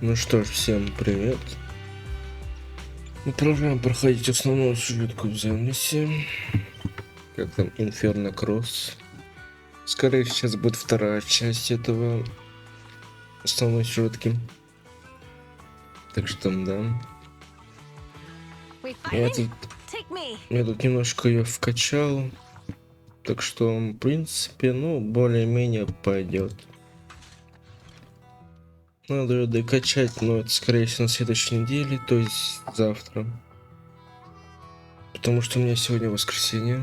Ну что ж, всем привет. Мы продолжаем проходить основную сюжетку в Zenless. Как там, Инферно-кросс. Скорее сейчас будет вторая часть этого основной сюжетки. Так что да. Я тут немножко ее вкачал. Так что, в принципе, ну, более-менее пойдет. Надо ее докачать, но это скорее всего на следующей неделе, то есть завтра. Потому что у меня сегодня воскресенье.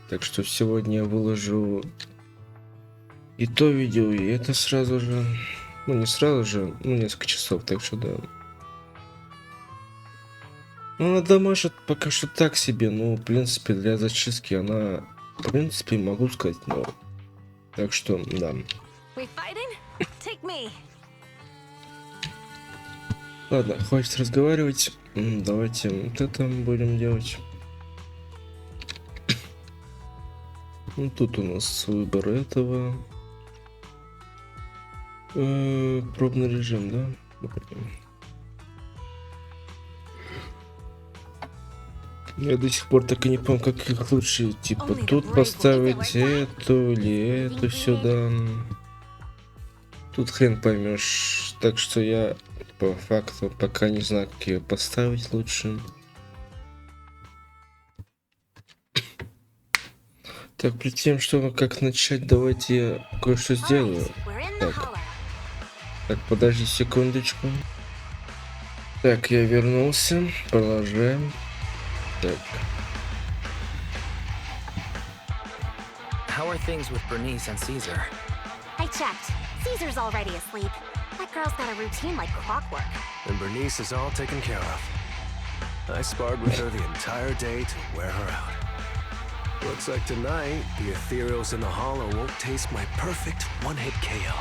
Так что сегодня я выложу и то видео, и это сразу же. Ну, не сразу же, ну, несколько часов, так что да. Ну, она дамажит пока что так себе, но, в принципе, для зачистки она, в принципе, могу сказать, но. Так что, да. Ладно, хватит разговаривать. Давайте вот это будем делать. Ну, тут у нас выбор этого. Пробный режим, да? Я до сих пор так и не помню, как их лучше, типа, тут поставить эту или эту сюда. Тут хрен поймешь. Так что я по факту пока не знаю, как ее поставить лучше. Так, перед тем, чтобы как начать, давайте я кое-что сделаю. Так, подожди секундочку. Так, я вернулся. Продолжаем. Так. How are things with Bernice and Caesar? I checked. Caesar's already asleep. That girl's got a routine like clockwork. And Bernice is all taken care of. I sparred with her the entire day to wear her out. Looks like tonight, the ethereals in the hollow won't taste my perfect one-hit KO.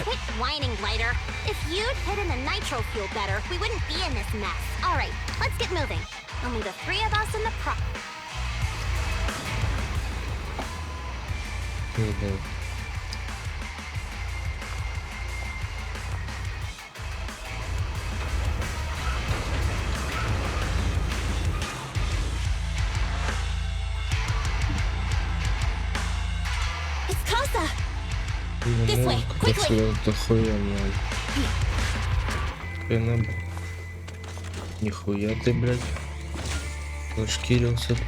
Quit whining, Lighter. If you'd hidden the nitro fuel better, we wouldn't be in this mess. All right, let's get moving. Only the three of us in the pro... It's Kosa! This way, quickly! Нихуя ты, блядь. Зашкирился тут.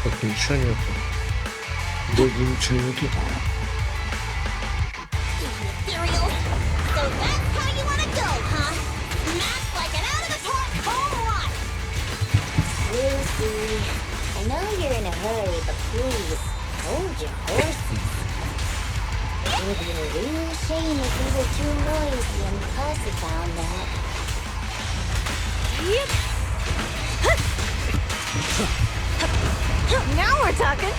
Так, ничего нету. Долго ничего нету. So that's how you want to go, huh? Smash like an out-of-the-park home run! Lucy, I know you're in a hurry, but please, hold your horses. It would be a real shame if we were too noisy and Pussy found that. Now we're talking!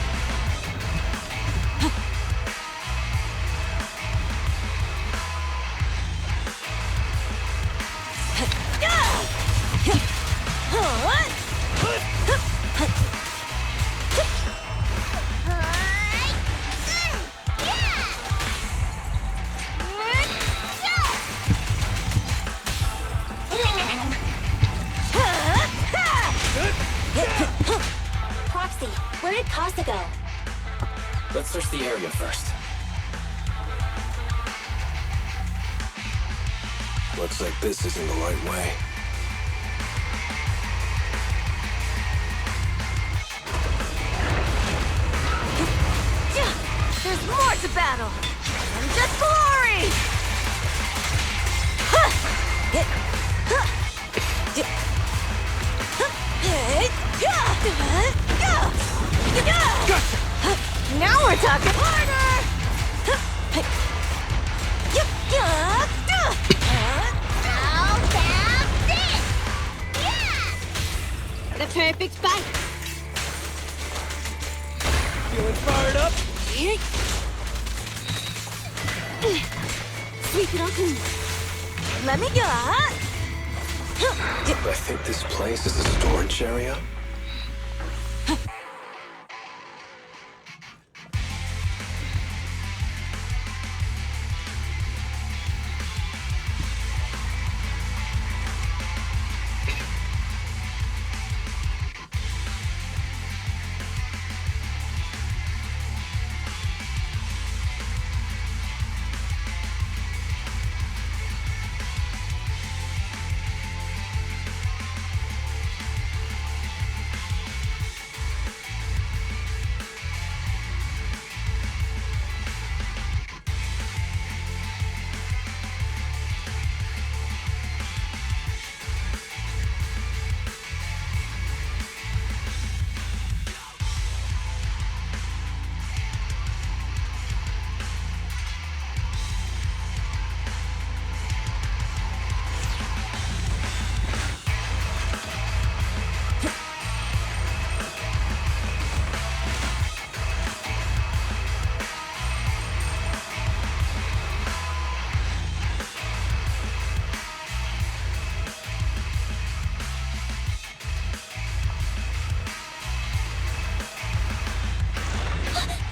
Proxy, where did Costa go? Let's search the area first. Looks like this isn't the right way. There's more to battle! And just glory! Now we're talking harder! Now that's it! Yeah! The perfect bite! Feeling fired up? Sweep it up and let me go! I think this place is a storage area.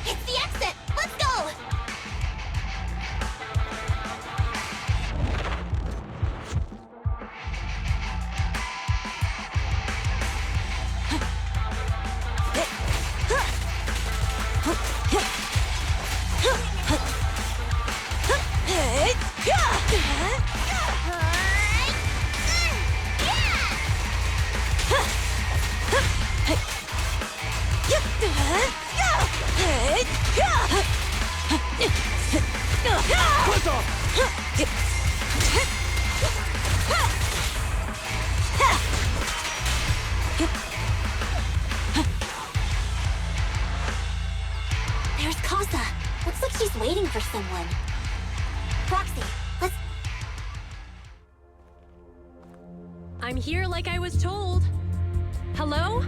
It's the exit! Let's go! There's Casa. Looks like she's waiting for someone. Roxy, let's... I'm here like I was told. Hello?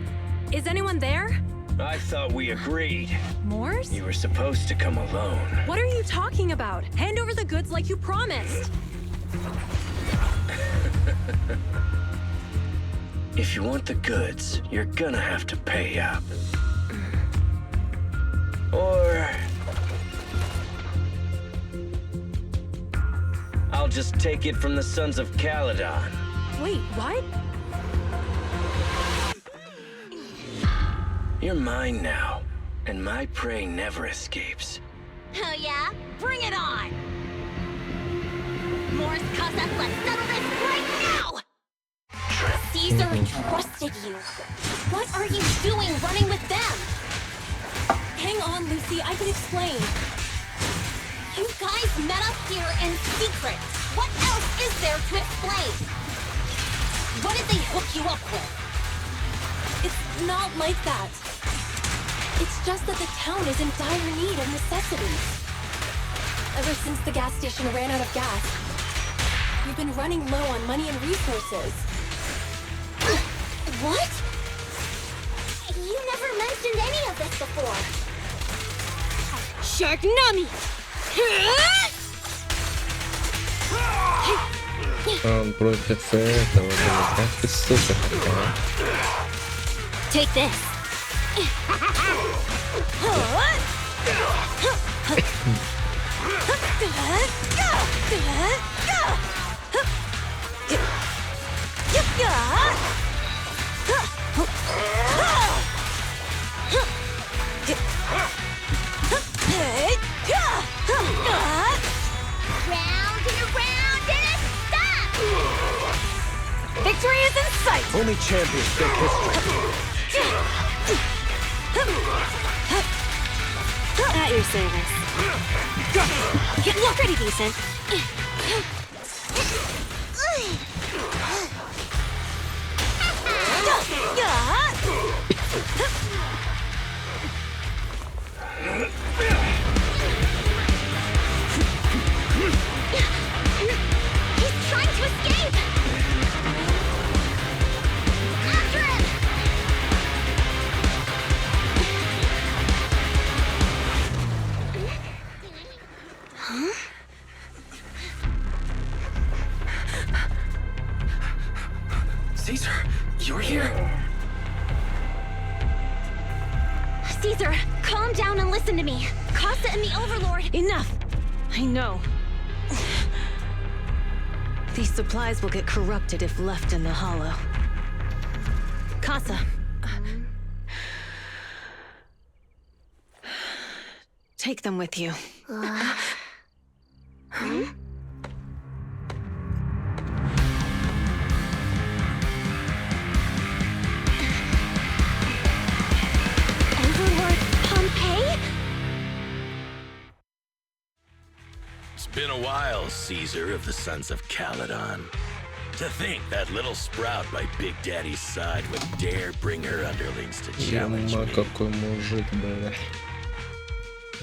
Is anyone there? I thought we agreed. Morse? You were supposed to come alone. What are you talking about? Hand over the goods like you promised. If you want the goods, you're gonna have to pay up. Or... I'll just take it from the Sons of Caledon. Wait, what? You're mine now, and my prey never escapes. Oh yeah? Bring it on! Morse, Casa, let's settle this right now! Caesar entrusted you. What are you doing running with them? Hang on, Lucy, I can explain. You guys met up here in secret. What else is there to explain? What did they hook you up with? It's not like that. It's just that the town is in dire need of necessities. Ever since the gas station ran out of gas, we've been running low on money and resources. What? You never mentioned any of this before. Sharknami! Он против этого демократии, супер. Take this. Round and around and a stop! Victory is in sight! Only champions make history. At your service. Get look pretty decent. Caesar, you're here? Caesar, calm down and listen to me. Costa and the Overlord. Enough! I know. These supplies will get corrupted if left in the hollow. Casa. Take them with you. Overlord Pompeii? It's been a while, Caesar of the Sons of Caledon. To think that little sprout by Big Daddy's side would dare bring her underlings to challenge Ема, me. какой мужик, бля.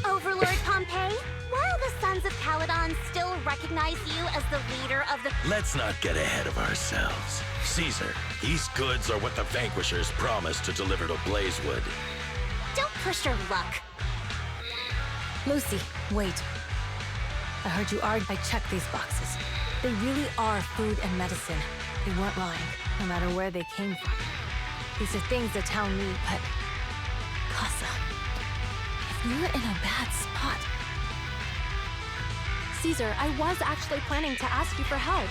Overlord Pompeii, while the Sons of Caledon still recognize you as the leader of the... Let's not get ahead of ourselves. Caesar, these goods are what the Vanquishers promised to deliver to Blazewood. Don't push your luck. Lucy, wait. I heard you argue. I checked these boxes. They really are food and medicine. They weren't lying, no matter where they came from. These are things the town need, but... Casa, if you're in a bad spot... Caesar, I was actually planning to ask you for help.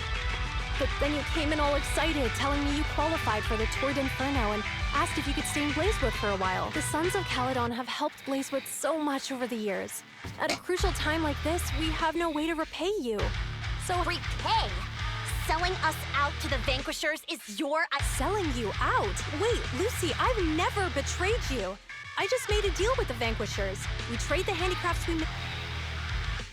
But then you came in all excited, telling me you qualified for the Tour d'Inferno and asked if you could stay in Blazewood for a while. The Sons of Caledon have helped Blazewood so much over the years. At a crucial time like this, we have no way to repay you. So Repay? Selling us out to the Vanquishers is your... selling you out? Wait, Lucy, I've never betrayed you. I just made a deal with the Vanquishers. We trade the handicrafts we made.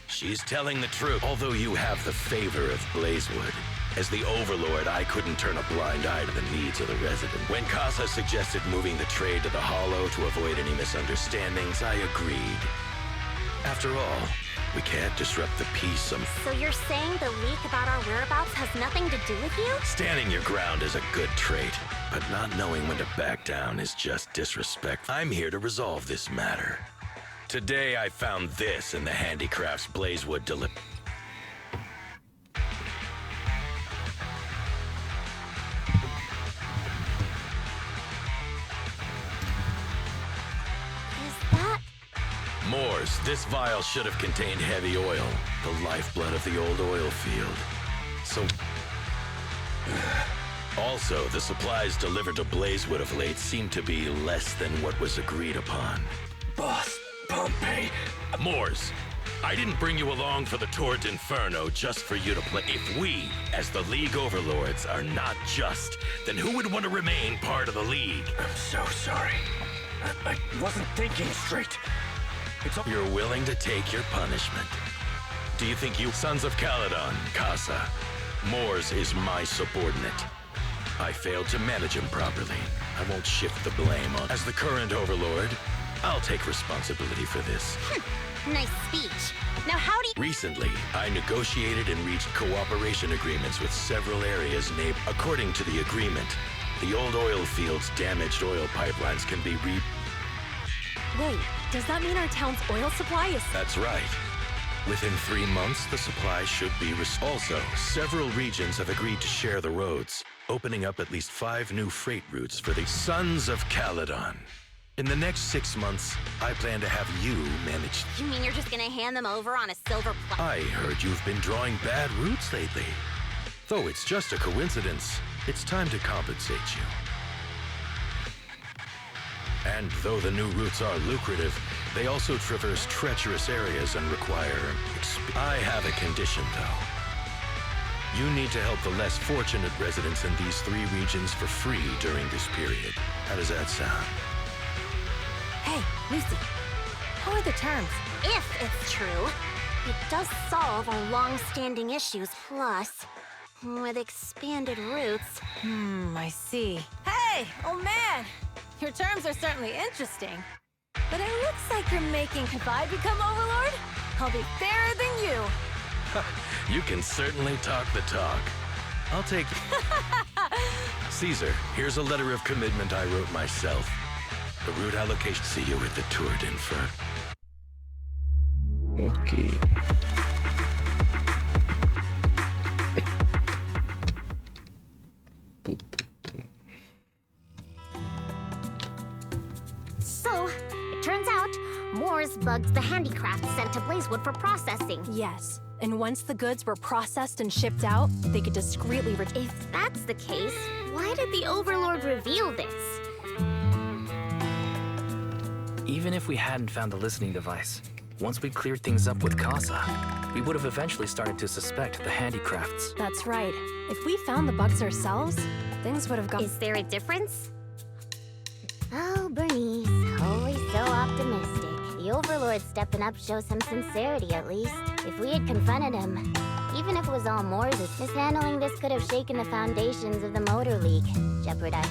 She's telling the truth, although you have the favor of Blazewood. As the Overlord, I couldn't turn a blind eye to the needs of the resident. When Casa suggested moving the trade to the Hollow to avoid any misunderstandings, I agreed. After all, we can't disrupt the peace So you're saying the leak about our whereabouts has nothing to do with you? Standing your ground is a good trait, but not knowing when to back down is just disrespect. I'm here to resolve this matter. Today I found this in the handicrafts Blazewood delivered. Is that... Moors, this vial should have contained heavy oil, the lifeblood of the old oil field. So... Also, the supplies delivered to Blazewood of late seem to be less than what was agreed upon. Boss, Pompeii. Moors, I didn't bring you along for the Tour d'Inferno just for you to play. If we, as the League Overlords, are not just, then who would want to remain part of the League? I'm so sorry. I wasn't thinking straight. You're willing to take your punishment. Do you think you, Sons of Caledon, Casa, Moors is my subordinate? I failed to manage him properly. I won't shift the blame on. As the current Overlord, I'll take responsibility for this. Nice speech. Now how do you... Recently, I negotiated and reached cooperation agreements with several areas named. According to the agreement, the old oil fields' damaged oil pipelines can be Wait, does that mean our town's oil supply is... That's right. Within 3 months, the supply should be Also, several regions have agreed to share the roads, opening up at least 5 new freight routes for the Sons of Caledon. In the next 6 months, I plan to have you manage. You mean you're just gonna hand them over on a silver platter? I heard you've been drawing bad routes lately. Though it's just a coincidence, it's time to compensate you. And though the new routes are lucrative, they also traverse treacherous areas and require I have a condition, though. You need to help the less fortunate residents in these 3 regions for free during this period. How does that sound? Hey, Lucy. How are the terms? If it's true, it does solve our long-standing issues. Plus, with expanded routes... I see. Hey, old man! Your terms are certainly interesting. But it looks like you're making... If I become Overlord, I'll be fairer than you. You can certainly talk the talk. I'll take... Caesar, here's a letter of commitment I wrote myself. The route allocation. See you at the Tour d'Inferno. Окей. Пу-пу-пу. stores bugged the handicraft sent to Blazewood for processing. Yes. And once the goods were processed and shipped out, they could discreetly If that's the case, why did the Overlord reveal this? Even if we hadn't found the listening device, once we cleared things up with Casa, we would have eventually started to suspect the handicrafts. That's right. If we found the bugs ourselves, things would have gone. Is there a difference? Oh, Bernice, always so optimistic. The Overlord stepping up shows some sincerity, at least. If we had confronted him, even if it was all Moore's, mishandling this could have shaken the foundations of the Motor League. Jeopardize.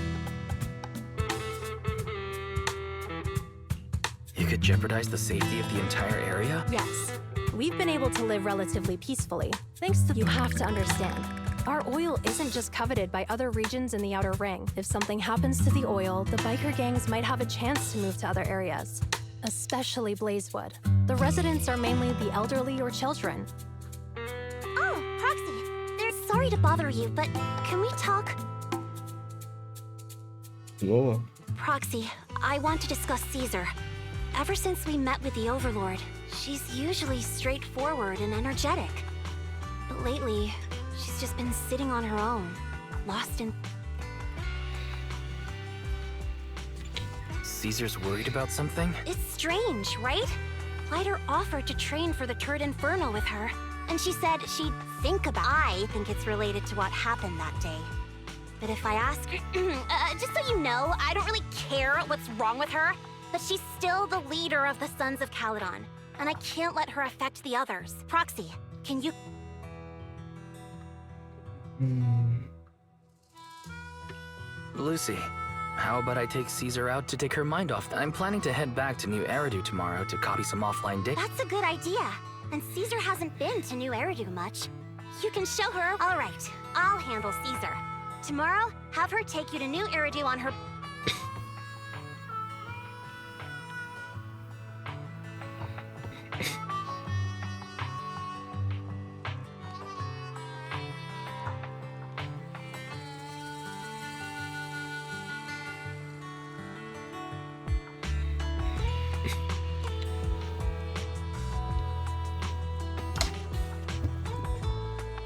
You could jeopardize the safety of the entire area? Yes. We've been able to live relatively peacefully, thanks to— You have to understand. Our oil isn't just coveted by other regions in the Outer Ring. If something happens to the oil, the biker gangs might have a chance to move to other areas. Especially Blazewood. The residents are mainly the elderly or children. Oh, Proxy, they're sorry to bother you, but can we talk? Лола. Proxy, I want to discuss Caesar. Ever since we met with the Overlord, she's usually straightforward and energetic. But lately, she's just been sitting on her own, lost in... Caesar's worried about something? It's strange, right? Lighter offered to train for the Turd Inferno with her, and she said she'd think about it. I think it's related to what happened that day. But if I ask her... just so you know, I don't really care what's wrong with her, but she's still the leader of the Sons of Caledon, and I can't let her affect the others. Proxy, can you... Lucy, how about I take Caesar out to take her mind off? I'm planning to head back to New Eridu tomorrow to copy some offline data. That's a good idea. And Caesar hasn't been to New Eridu much. You can show her. All right, I'll handle Caesar. Tomorrow, have her take you to New Eridu on her...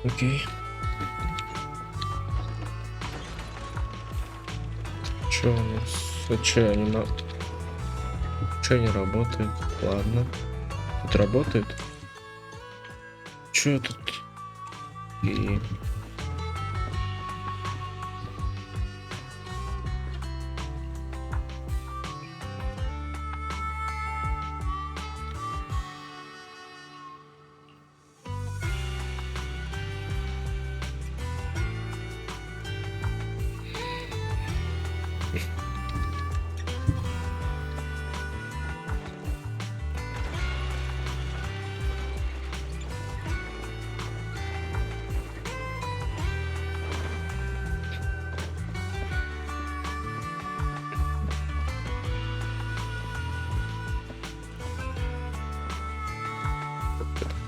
Окей. Чё у нас? Чё не работает? Ладно. Тут работает? Чё тут? И...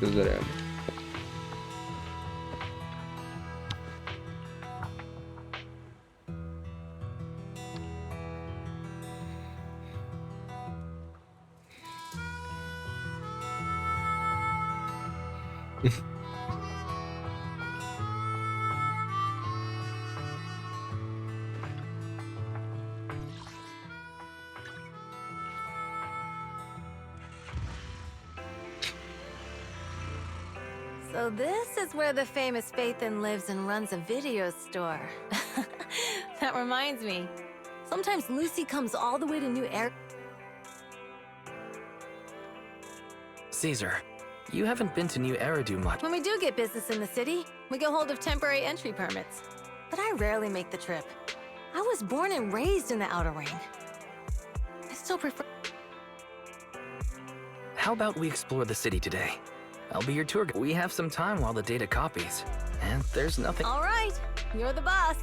Зря. So this is where the famous Phaethon lives and runs a video store. That reminds me. Sometimes Lucy comes all the way to New Eridu. Caesar, you haven't been to New Eridu much. When we do get business in the city, we get hold of temporary entry permits. But I rarely make the trip. I was born and raised in the Outer Ring. I still prefer... How about we explore the city today? I'll be your tour guide. We have some time while the data copies. And there's nothing... All right, you're the boss.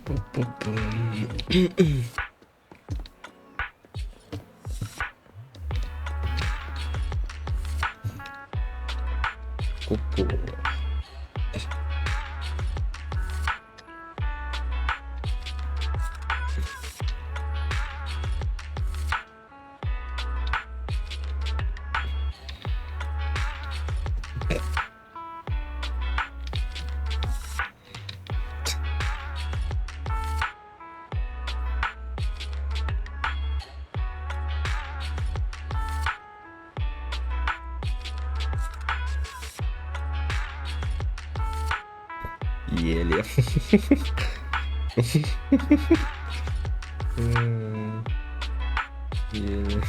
Ку-ку. Еле. Еле.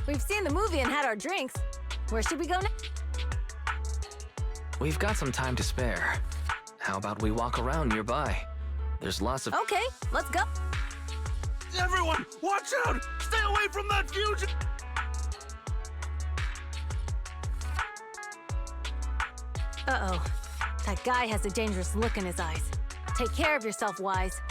We've seen the movie and had our drinks. Where should we go next? We've got some time to spare. How about we walk around nearby? There's lots of... Okay, let's go. Everyone, watch out! Stay away from that fusion! Uh-oh. That guy has a dangerous look in his eyes. Take care of yourself, Wise.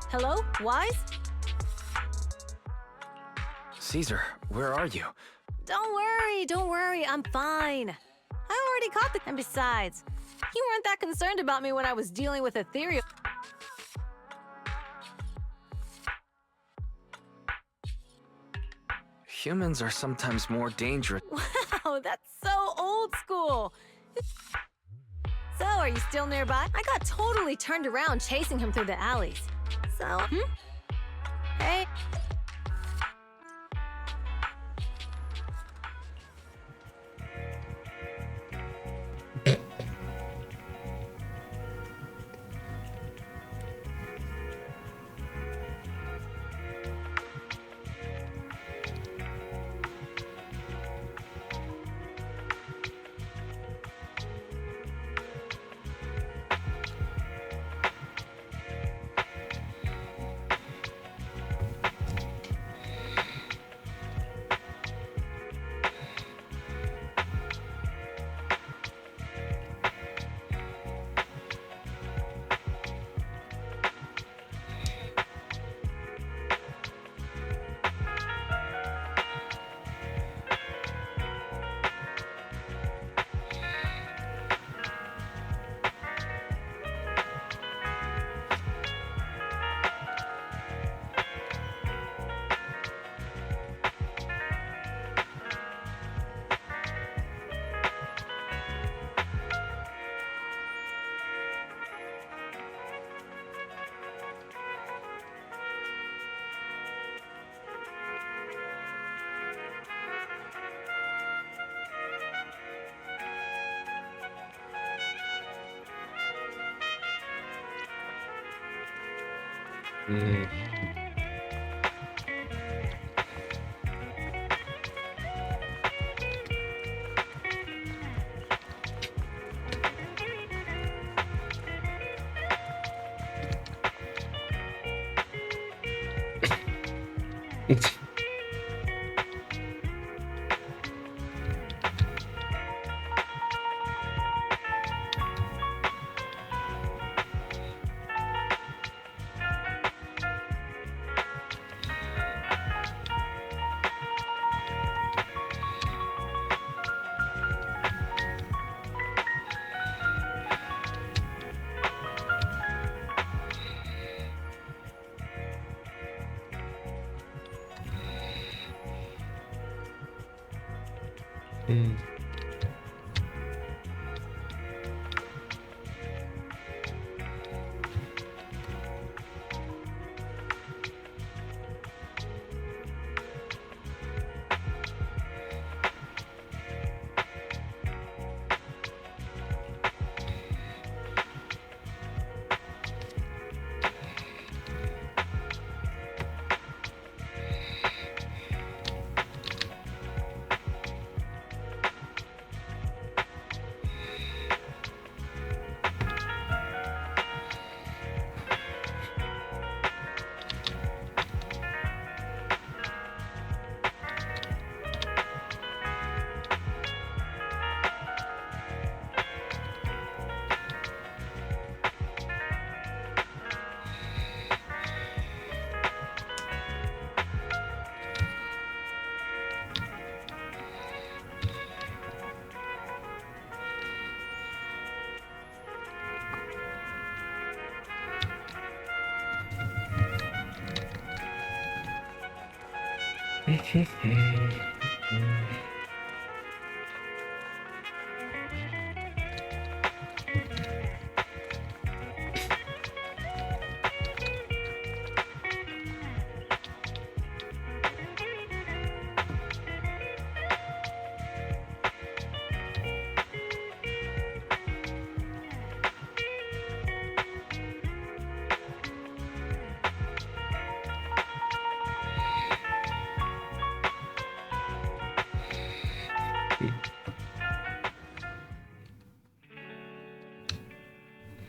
Hello, Wise? Caesar, where are you? Don't worry, I'm fine. I already caught the... And besides, you weren't that concerned about me when I was dealing with ethereal... Humans are sometimes more dangerous. Wow, that's so old school. So, are you still nearby? I got totally turned around chasing him through the alleys. So, Hey.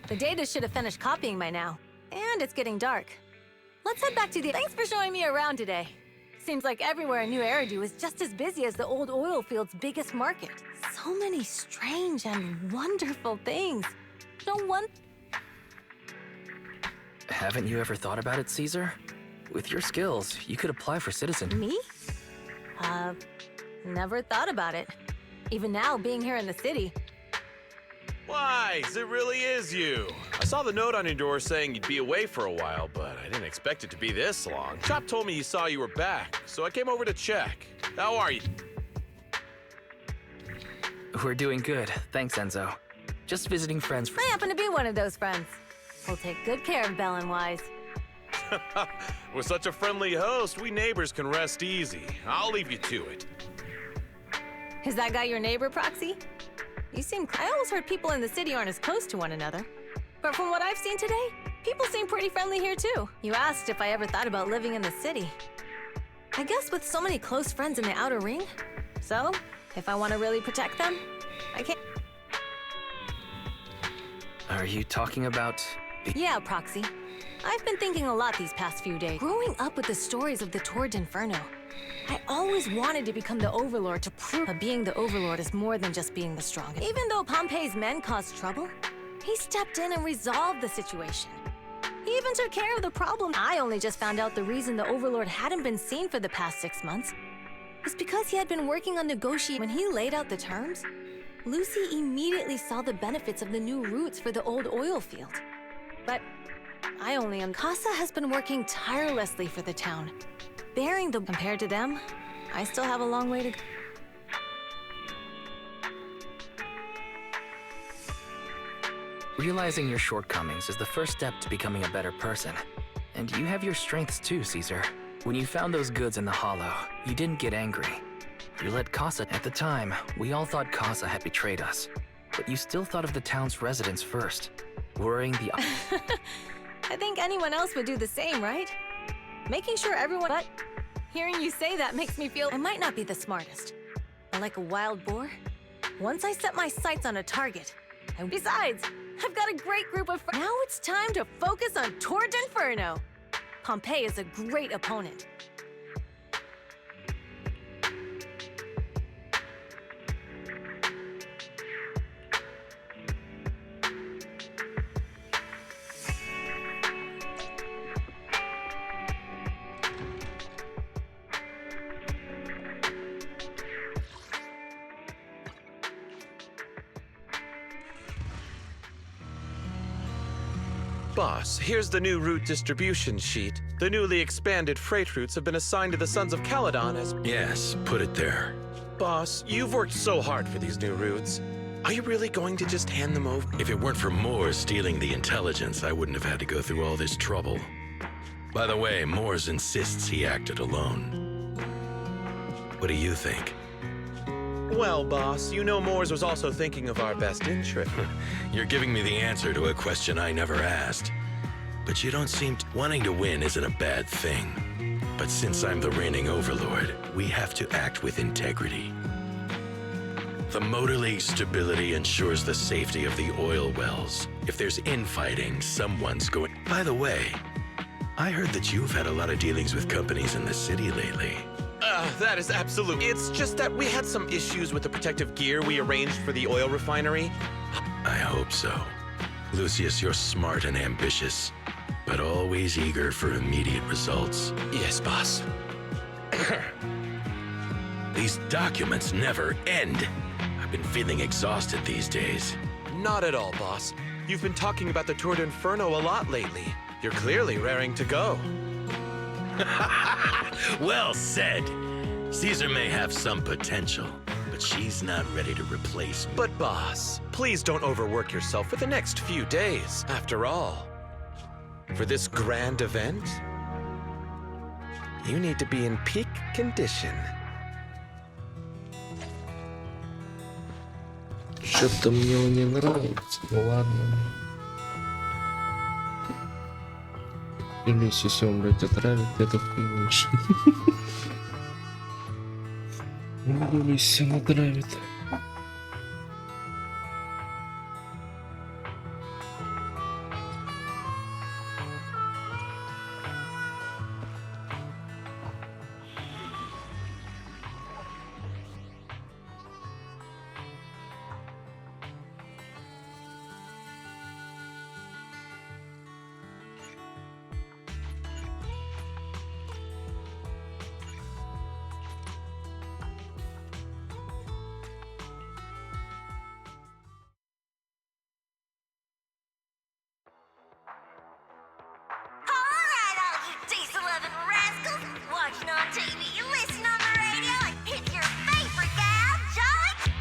The data should have finished copying by now. And it's getting dark. Let's head back to the... Thanks for showing me around today. Seems like everywhere in New Eridu is just as busy as the old oil field's biggest market. So many strange and wonderful things. No one... Haven't you ever thought about it, Caesar? With your skills, you could apply for citizen. Me? Never thought about it. Even now, being here in the city. Wise, it really is you. I saw the note on your door saying you'd be away for a while, but I didn't expect it to be this long. Chop told me he saw you were back, so I came over to check. How are you? We're doing good, thanks, Enzo. Just visiting friends. I happen to be one of those friends. We'll take good care of Belle and Wise. With such a friendly host, we neighbors can rest easy. I'll leave you to it. Is that guy your neighbor, Proxy? You seem... I always heard people in the city aren't as close to one another. But from what I've seen today, people seem pretty friendly here too. You asked if I ever thought about living in the city. I guess with so many close friends in the outer ring. So, if I want to really protect them, I can't... Are you talking about... Yeah, Proxy. I've been thinking a lot these past few days. Growing up with the stories of the Torrid Inferno, I always wanted to become the Overlord to prove that being the Overlord is more than just being the strongest. Even though Pompey's men caused trouble, he stepped in and resolved the situation. He even took care of the problem. I only just found out the reason the Overlord hadn't been seen for the past 6 months was because he had been working on negotiating. When he laid out the terms, Lucy immediately saw the benefits of the new routes for the old oil field. But I only... Casa has been working tirelessly for the town. Bearing the... Compared to them, I still have a long way to go. Realizing your shortcomings is the first step to becoming a better person. And you have your strengths too, Caesar. When you found those goods in the hollow, you didn't get angry. You let Casa... At the time, we all thought Casa had betrayed us. But you still thought of the town's residents first, worrying the... I think anyone else would do the same, right? Making sure everyone... But hearing you say that makes me feel I might not be the smartest. But like a wild boar, once I set my sights on a target, and besides, I've got a great group of friends. Now it's time to focus on Torrid Inferno. Pompey is a great opponent. Boss, here's the new route distribution sheet. The newly expanded freight routes have been assigned to the Sons of Caledon as... Yes, put it there. Boss, you've worked so hard for these new routes. Are you really going to just hand them over? If it weren't for Moores stealing the intelligence, I wouldn't have had to go through all this trouble. By the way, Moores insists he acted alone. What do you think? Well, boss, you know Moores was also thinking of our best interest. You're giving me the answer to a question I never asked. But you don't seem wanting to win isn't a bad thing. But since I'm the reigning overlord, we have to act with integrity. The Motor League's stability ensures the safety of the oil wells. If there's infighting, someone's going... By the way, I heard that you've had a lot of dealings with companies in the city lately. That is absolute. It's just that we had some issues with the protective gear we arranged for the oil refinery. I hope so. Lucius, you're smart and ambitious, but always eager for immediate results. Yes, boss. These documents never end. I've been feeling exhausted these days. Not at all, boss. You've been talking about the Torrid Inferno a lot lately. You're clearly raring to go. Well said. Caesar may have some potential, but she's not ready to replace me. But boss, please don't overwork yourself for the next few days. After all, for this grand event, you need to be in peak condition. Что-то мне он не нравится. Ну ладно. Или если он, блядь, отравит, это хуйнейший. Ну, если он отравит. Alright, all you diesel-loving rascals, watching on TV, you listen on the radio, and it's your favorite gal, Jolly.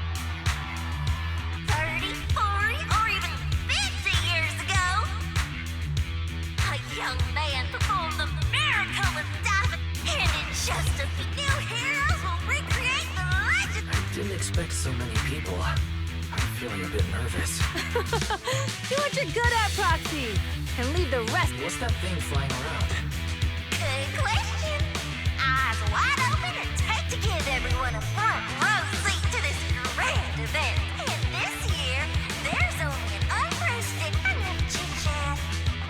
30, 40, or even 50 years ago, a young man performed the miracle of diving, and in just a few new heroes will recreate the legend. I didn't expect so many people. I'm feeling a bit nervous. Do what you're good at, Proxy, and leave the rest. What's that thing flying around? Good question. Eyes wide open and tight to give everyone a front row seat to this grand event. And this year, there's only an unroasted enough chit-chat.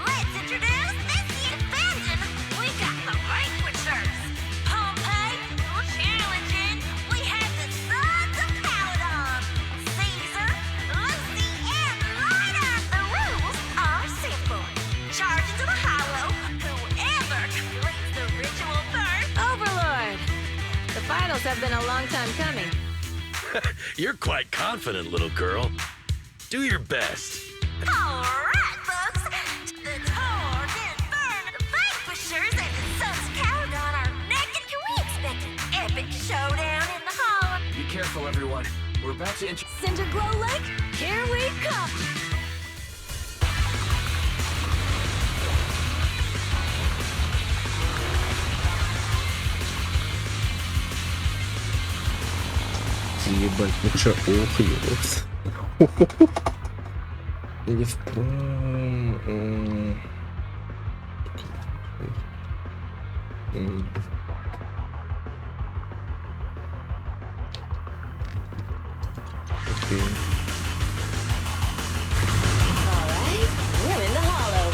Let's introduce this year's defendant. We got the vanquishers. Pompeii, challenging. We have the sons of Paladon. Caesar, Lucy, and Ryder. The rules are simple. Charge into the hollow. Whoever completes the ritual first. Overlord! The finals have been a long time coming. You're quite confident, little girl. Do your best. All right, folks. The Tord Inferno, the Vanquishers, and the Sons of Caledon are next. Can we expect an epic showdown in the hollow? Be careful, everyone. We're about to Cinder Glow Lake, here we come! Ебать, ну чё, ох, ебать. Или в Окей. Alright, we're in the hollow.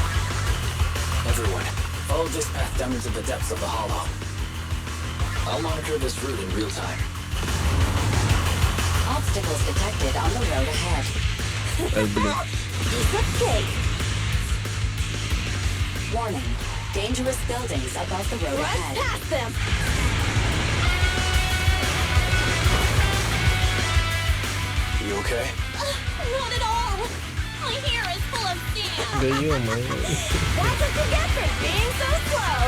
Everyone, follow this path down into the depths of the hollow. I'll monitor this route in real time. Obstacles detected on the road ahead. Ай, блин. Piece of cake. Warning, dangerous buildings above the road ahead. Past them! You okay? Not at all. My hair is full of sand. Да ё-моё. That's what you get for being so slow!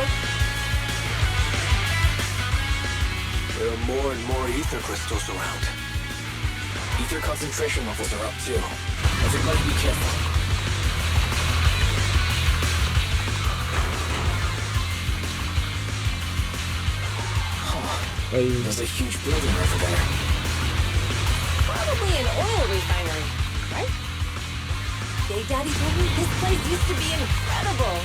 There are more and more ether crystals around. Ether concentration levels are up too. Everybody be careful. Ай, There's a huge building over there. Probably an oil refinery, right? Big Daddy told me this place used to be incredible.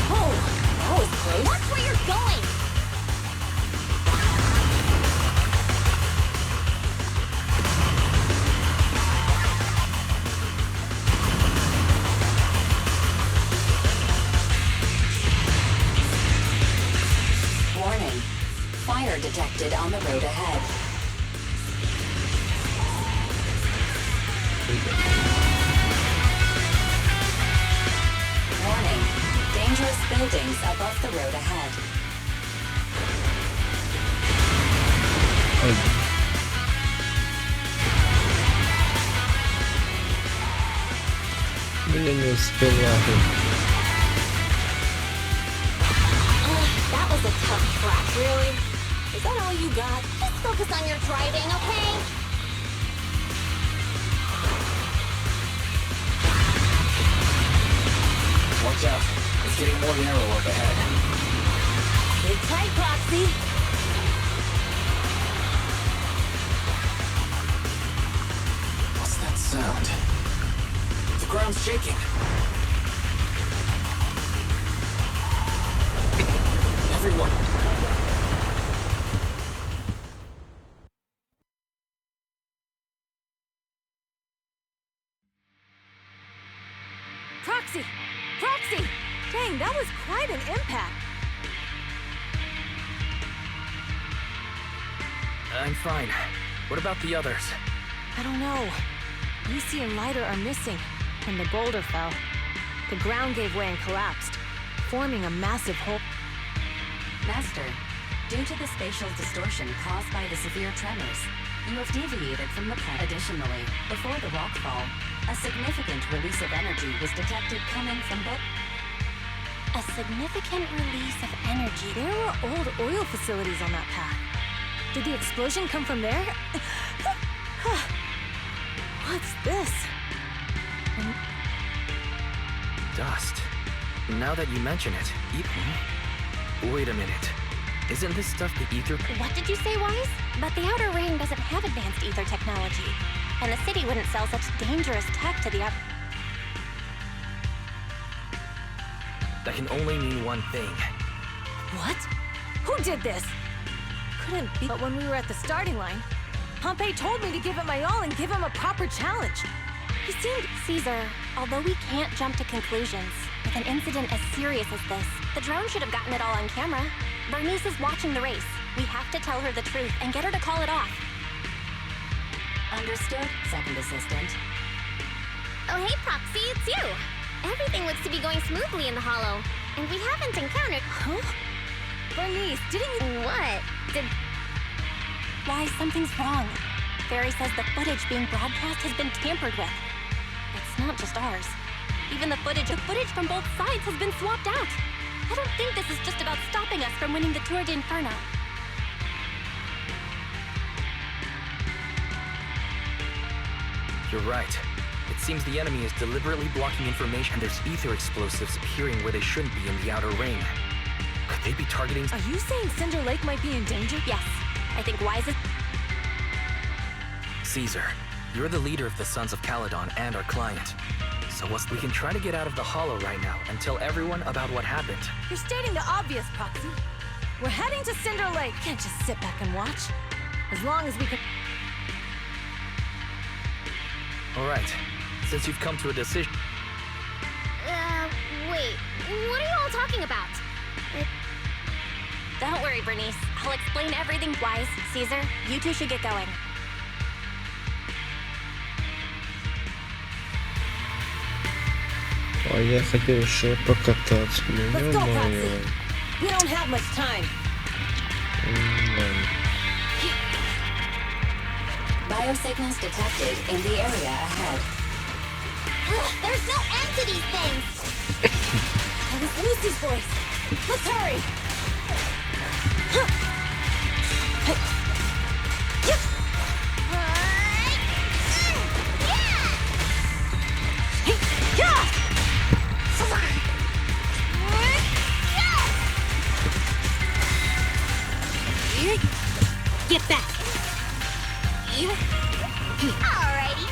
Oh, that was close. Watch where you're going. Warning, fire detected on the road ahead. Warning, dangerous buildings above the road ahead. ай. Я не успела. That was a tough track, really. Is that all you got? Just focus on your driving, okay? Watch out. It's getting more narrow up ahead. Big tight, Proxy. What's that sound? The ground's shaking. Everyone. Proxy! Proxy! Dang, that was quite an impact. I'm fine. What about the others? I don't know. Lucy and Lighter are missing. When the boulder fell, the ground gave way and collapsed, forming a massive hole. Master, due to the spatial distortion caused by the severe tremors, you have deviated from the plan. Additionally, before the rockfall, a significant release of energy was detected coming from both. A significant release of energy. There were old oil facilities on that path. Did the explosion come from there? What's this? Dust. Now that you mention it, wait a minute. Isn't this stuff the ether? What did you say, Wise? But the Outer Ring doesn't have advanced ether technology. And the city wouldn't sell such dangerous tech to the outer... That can only mean one thing. What? Who did this? Couldn't be. But when we were at the starting line, Pompey told me to give it my all and give him a proper challenge. He seemed... Caesar, although we can't jump to conclusions, with an incident as serious as this, the drone should have gotten it all on camera. Bernice is watching the race. We have to tell her the truth and get her to call it off. Understood, Second Assistant. Oh, hey, Proxy, it's you. Everything looks to be going smoothly in the Hollow, and we haven't encountered... Huh? Bernice, didn't you... What? Why, something's wrong. Barry says the footage being broadcast has been tampered with. It's not just ours. Even the footage from both sides has been swapped out. I don't think this is just about stopping us from winning the Tour d'Inferno. You're right. It seems the enemy is deliberately blocking information, and there's ether explosives appearing where they shouldn't be in the Outer Ring. Could they be targeting... Are you saying Cinder Lake might be in danger? Yes. I think Wise is... Caesar, you're the leader of the Sons of Caledon and our client. So we can try to get out of the Hollow right now and tell everyone about what happened. You're stating the obvious, Proxy. We're heading to Cinder Lake. Can't just sit back and watch. As long as we can... All right. Since you've come to a decision... Wait. What are you all talking about? Don't worry, Bernice. I'll explain everything. Wise, Caesar, you two should get going. А я хотел еще покататься. Let's go, Proxy. We don't have much time. Biosignals detected in the area ahead. There's no end to these things! That was Lucy's voice. Let's hurry! Get back! Alrighty.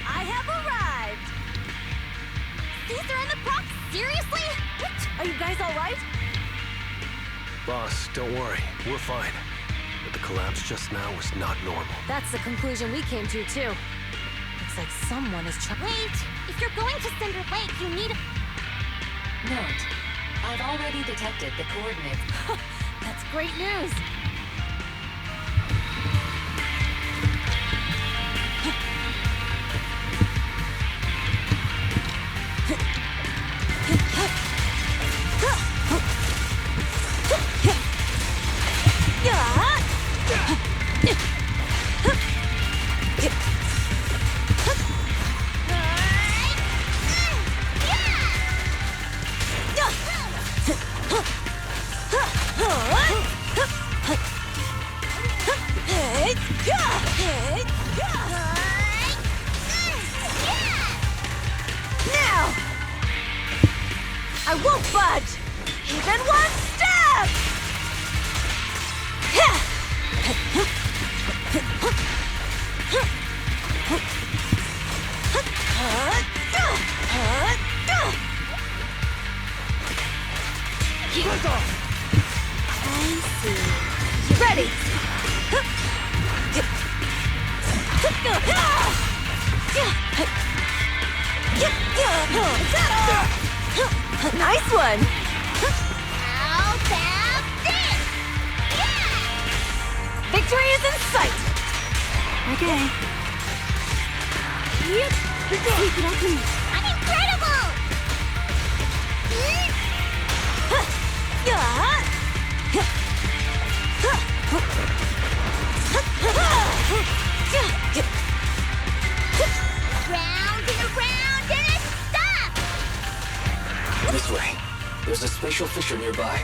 I have arrived! Caesar and the Prox? Seriously? What? Are you guys all right? Boss, don't worry. We're fine. But the collapse just now was not normal. That's the conclusion we came to, too. Looks like someone is trying... Wait! If you're going to Cinder Lake, you need... Note, I've already detected the coordinates. That's great news! I won't budge! Even one step! I see. You ready? Nice one! How about this? Victory is in sight! Okay. I'm incredible! Round and around and a stop! This way. There's a spatial fissure nearby.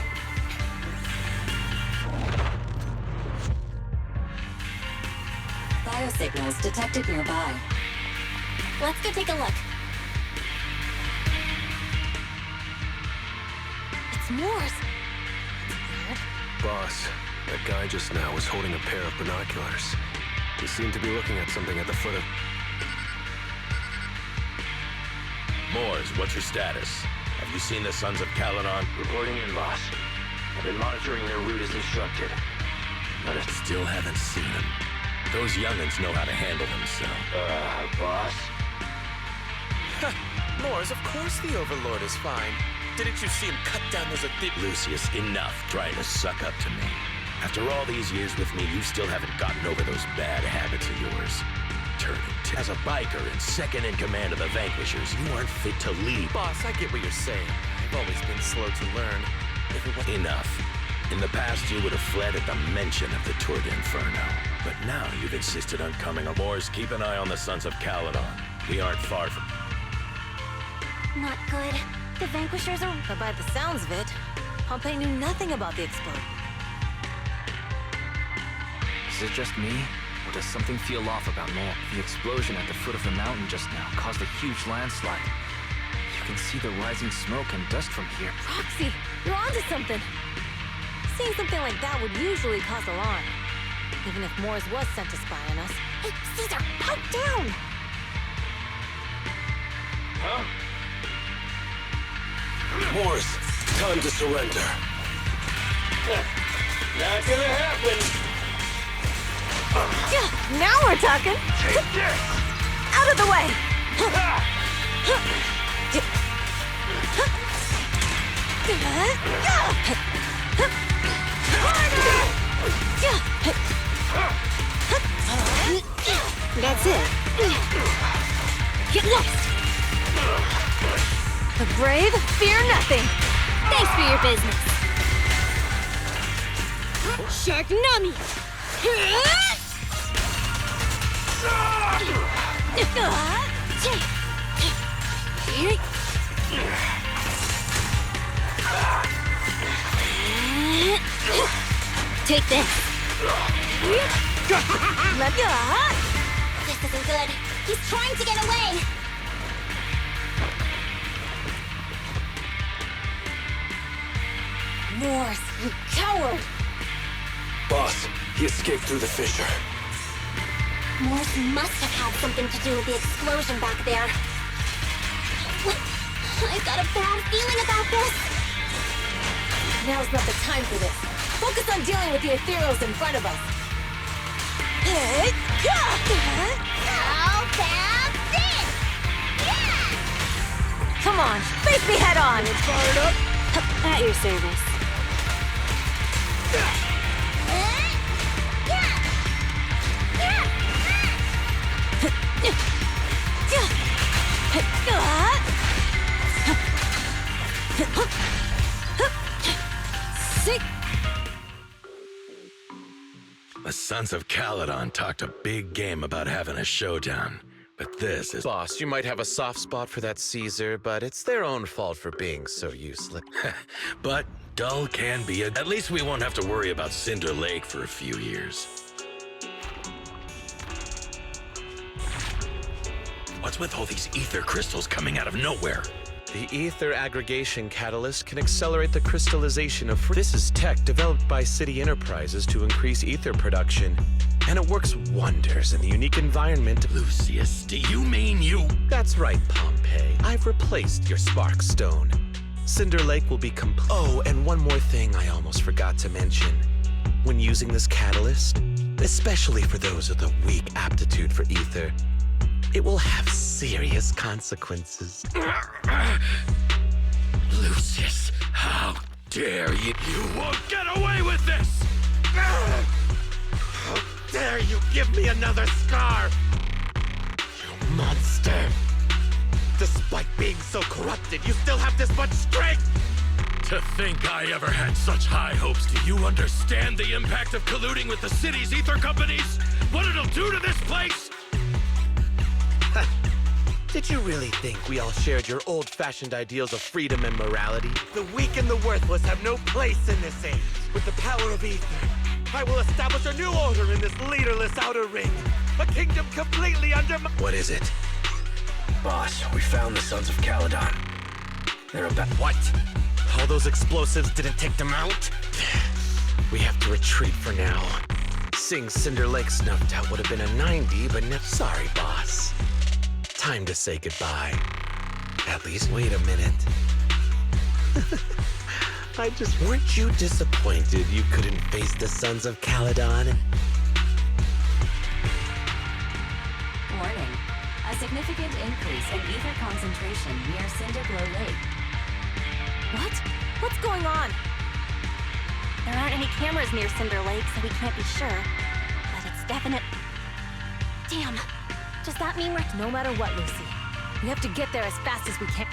Biosignals detected nearby. Let's go take a look. It's Moore's. Boss, that guy just now was holding a pair of binoculars. He seemed to be looking at something at the foot of... Moors, what's your status? Have you seen the Sons of Caledon? Reporting in, boss. I've been monitoring their route as instructed. But I still haven't seen them. Those young'uns know how to handle themselves. Boss? Moors, of course the Overlord is fine. Didn't you see him cut down those Lucius, enough trying to suck up to me. After all these years with me, you still haven't gotten over those bad habits of yours. As a biker and second in command of the Vanquishers, you aren't fit to lead. Boss, I get what you're saying. I've always been slow to learn. If it was Enough. In the past, you would have fled at the mention of the Tour d'Inferno. But now you've insisted on coming aboard. Keep an eye on the Sons of Caledon. We aren't far from... Not good. The Vanquishers are... But by the sounds of it, Pompey knew nothing about the explosion. Is it just me? Or does something feel off about Moore? The explosion at the foot of the mountain just now caused a huge landslide. You can see the rising smoke and dust from here. Roxy, you're onto something. Seeing something like that would usually cause alarm. Even if Moores was sent to spy on us. Hey, Caesar, pipe down! Moors, time to surrender. Not gonna happen! Now we're talking! Take this! Out of the way! That's it. Get lost! The brave fear nothing. Thanks for your business. Shark Nami! Take this. Let go. This isn't good. He's trying to get away. Moors, you coward! Boss, he escaped through the fissure. Morse must have had something to do with the explosion back there. I've got a bad feeling about this. Now's not the time for this. Focus on dealing with the ethereals in front of us. How about this? Come on, face me head on! It's fired up. At your service. The Sons of Caledon talked a big game about having a showdown. But this is... Boss, you might have a soft spot for that Caesar, but it's their own fault for being so useless. But dull can be At least we won't have to worry about Cinder Lake for a few years. What's with all these ether crystals coming out of nowhere? The ether aggregation catalyst can accelerate the crystallization of This is tech developed by City Enterprises to increase ether production, and it works wonders in the unique environment. Lucius, do you mean you? That's right, Pompeii. I've replaced your spark stone. Cinder Lake will be complete. Oh, and one more thing I almost forgot to mention. When using this catalyst, especially for those with a weak aptitude for ether, it will have serious consequences. Lucius, how dare you? You won't get away with this! How dare you give me another scar? You monster! Despite being so corrupted, you still have this much strength! To think I ever had such high hopes. Do you understand the impact of colluding with the city's ether companies? What it'll do to this place? Did you really think we all shared your old-fashioned ideals of freedom and morality? The weak and the worthless have no place in this age. With the power of ether, I will establish a new order in this leaderless outer ring. A kingdom completely under my... What is it? Boss, we found the Sons of Caledon. They're about... What? All those explosives didn't take them out? We have to retreat for now. Seeing Cinder Lake snuffed out would have been a 90, but sorry, boss. Time to say goodbye. At least wait a minute. Weren't you disappointed you couldn't face the Sons of Caledon? Warning. A significant increase in ether concentration near Cinderglow Lake. What? What's going on? There aren't any cameras near Cinder Lake, so we can't be sure. But it's definite... Damn. Does that mean we're... No matter what, Lucy, we have to get there as fast as we can.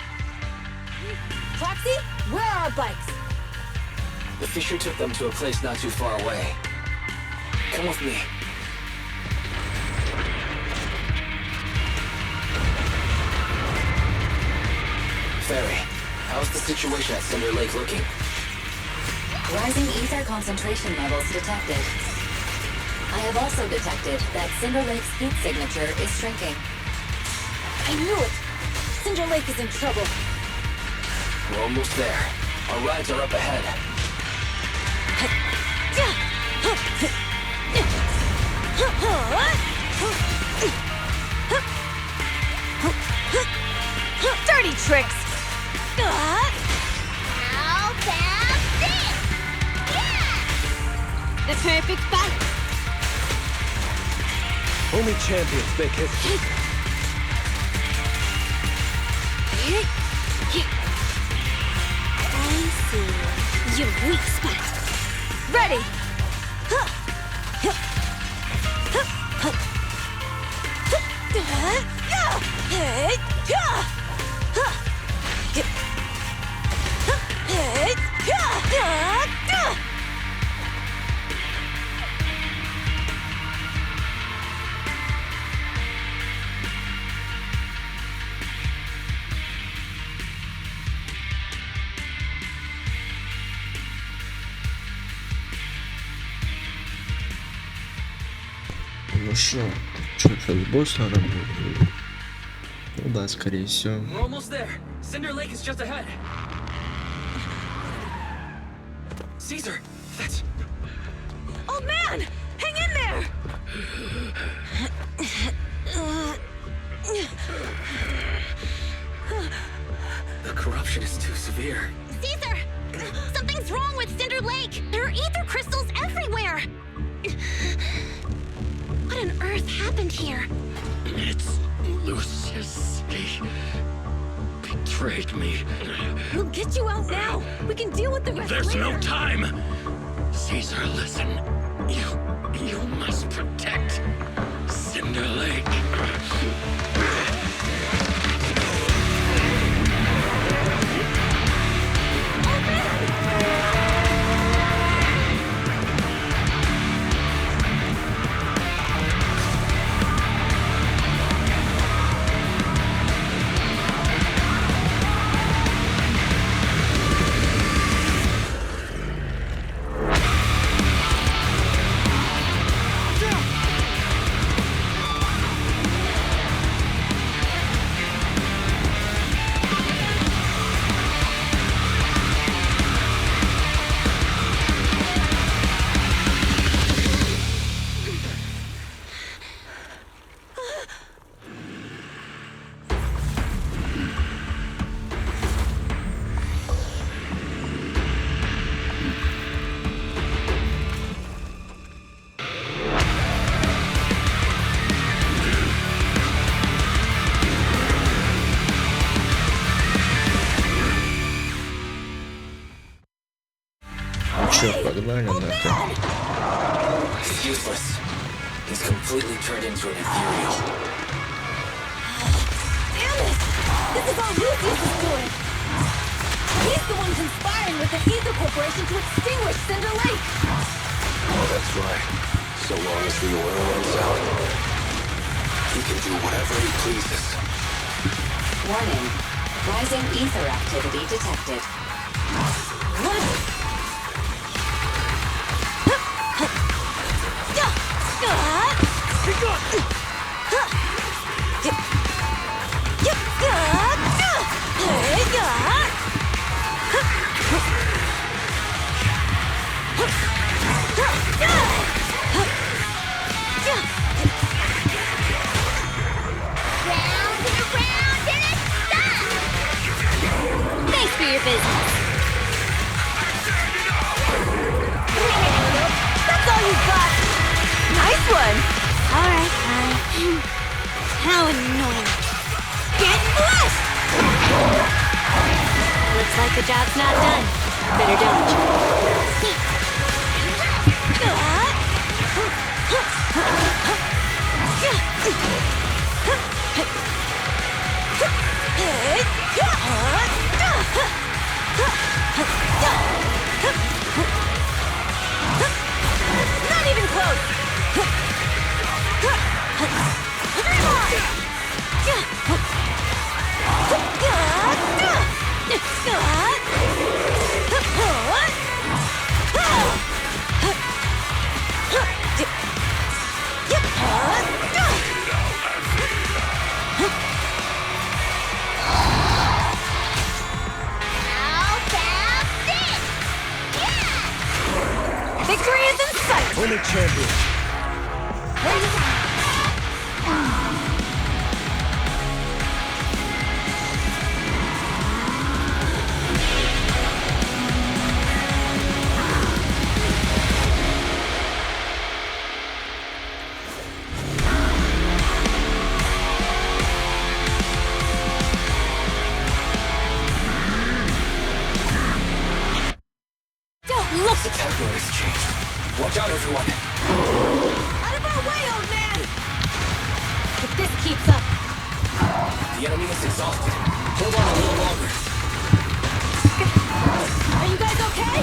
Foxy, where are our bikes? The Fisher took them to a place not too far away. Come with me. Fairy, how's the situation at Cinder Lake looking? Rising ether concentration levels detected. I have also detected that Cinder Lake's heat signature is shrinking. I knew it! Cinder Lake is in trouble. We're almost there. Our rides are up ahead. Dirty tricks! How about this? Yeah! The perfect fight! Only champions make history. I see. Your weak spot. Ready! Ну что сейчас босса работает? Ну да, скорее всего. We're almost there. Cinder Lake is just ahead. Caesar, that's... Old man! Hang in there! The corruption is too severe. Caesar! Something's wrong with Cinder Lake! There are ether crystals everywhere! What on earth happened here? It's Lucius. He betrayed me. We'll get you out now! We can deal with the rest There's later! no time! Caesar, listen. You must protect Cinder Lake. Чё, погнали нахуй. It's useless. He's completely turned into an ethereal. Damn it! This is all Lucius is doing! He's the one conspiring with the Ether Corporation to extinguish Cinder Lake! Oh, that's right. So long as the oil runs out, he can do whatever he pleases. Warning. Rising ether activity detected. What? Thanks for your business. That's all you got! Nice one! Alright, fine. How annoying. Get blessed! Looks like the job's not done. Better dodge. Not even close! Victory is in sight! Only champions. Don't look! The tempo has changed. Watch out, everyone. Out of our way, old man! If this keeps up, The enemy is exhausted. Hold on a little longer. are you guys okay?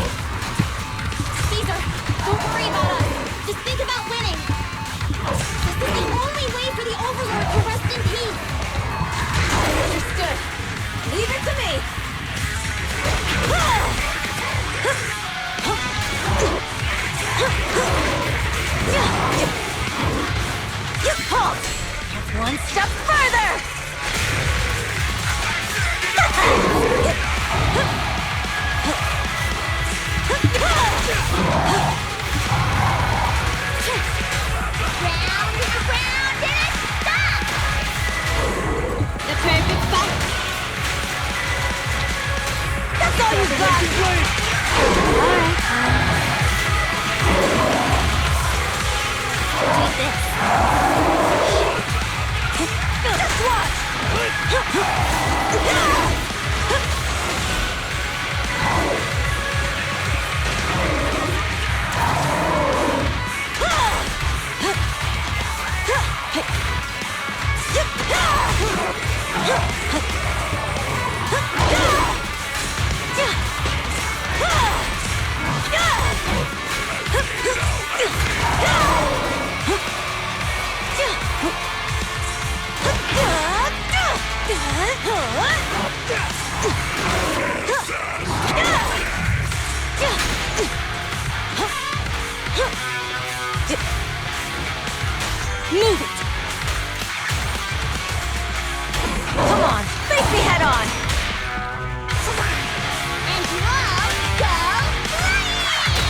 Caesar, don't worry about us. Just think about winning. This is the only way for the Overlord to rest in peace. Understood. Leave it to me! Halt! One step further! Round and around and stop! The perfect fight! That's all you got! Alright, take this. Just watch! Move it! Come on, face me head on! And we'll go flying!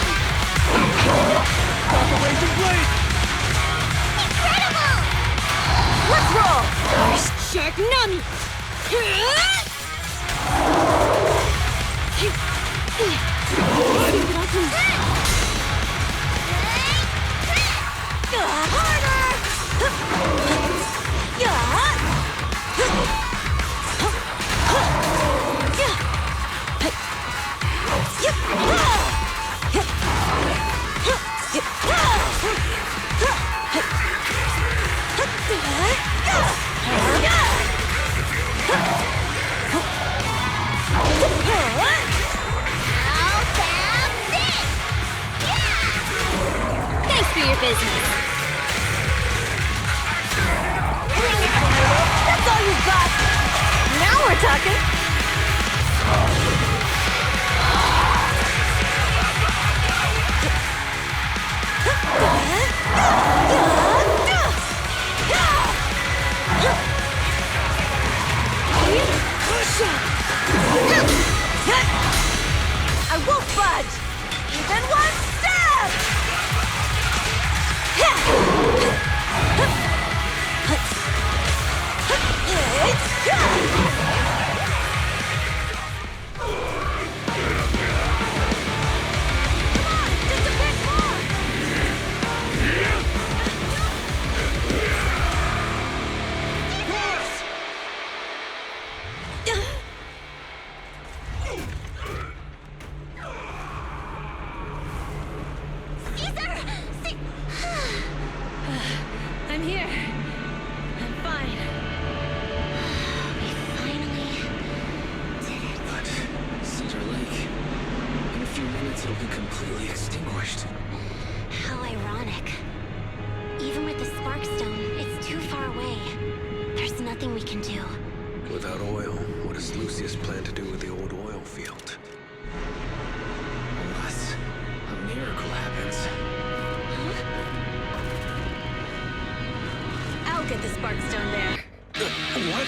Operation Blade! Incredible! Let's roll! Shark Nami! Harder! we're talking. I won't budge! Even one step! I'm here. I'm fine. We finally did it. But Cedar Lake, in a few minutes it'll be completely extinguished. How ironic. Even with the spark stone, it's too far away. There's nothing we can do. Without oil, what does Lucius plan to do with the old oil field? Unless a miracle happens. I'll get the spark stone there. What?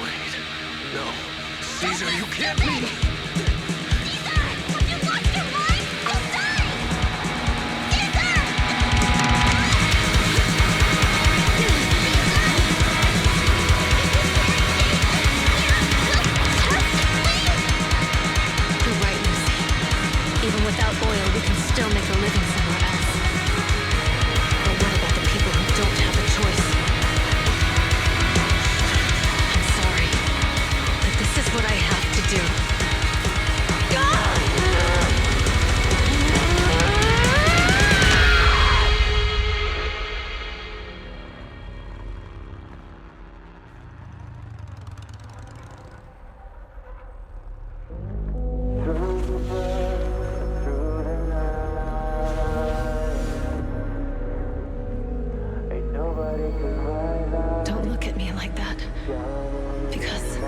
Wait. No. Caesar, you can't be! You're right, Lucy. Even without oil, we can still make a living somewhere else. But what about the people who don't have a choice? I'm sorry, but this is what I have to do. Don't look at me like that, because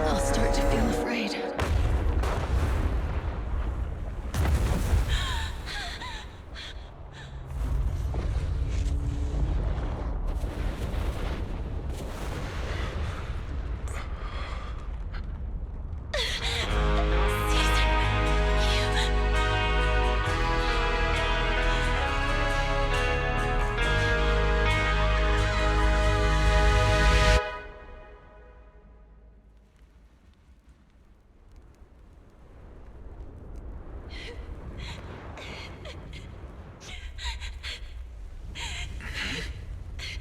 I'll start to feel afraid.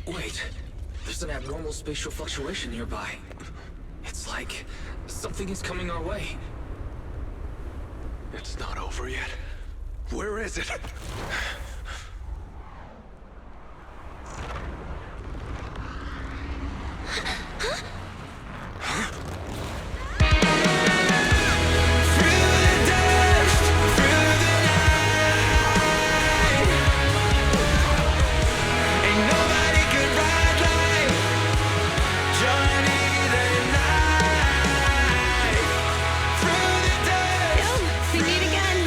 Wait, there's an abnormal spatial fluctuation nearby. It's like something is coming our way. It's not over yet. Where is it? We meet again.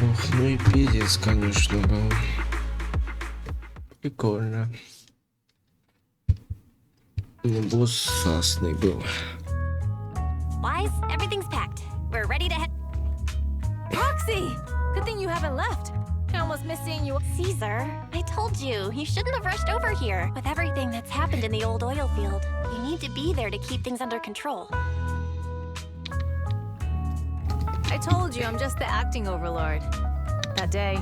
Ох, ну и пиздец, конечно, был. Прикольно. Ну, босс сасный был. Wise, everything's packed. We're ready to head. Roxy! Good thing you haven't left. I almost missed seeing you. Caesar, I told you, you shouldn't have rushed over here. With everything that's happened in the old oil field, you need to be there to keep things under control. I told you I'm just the acting overlord. That day,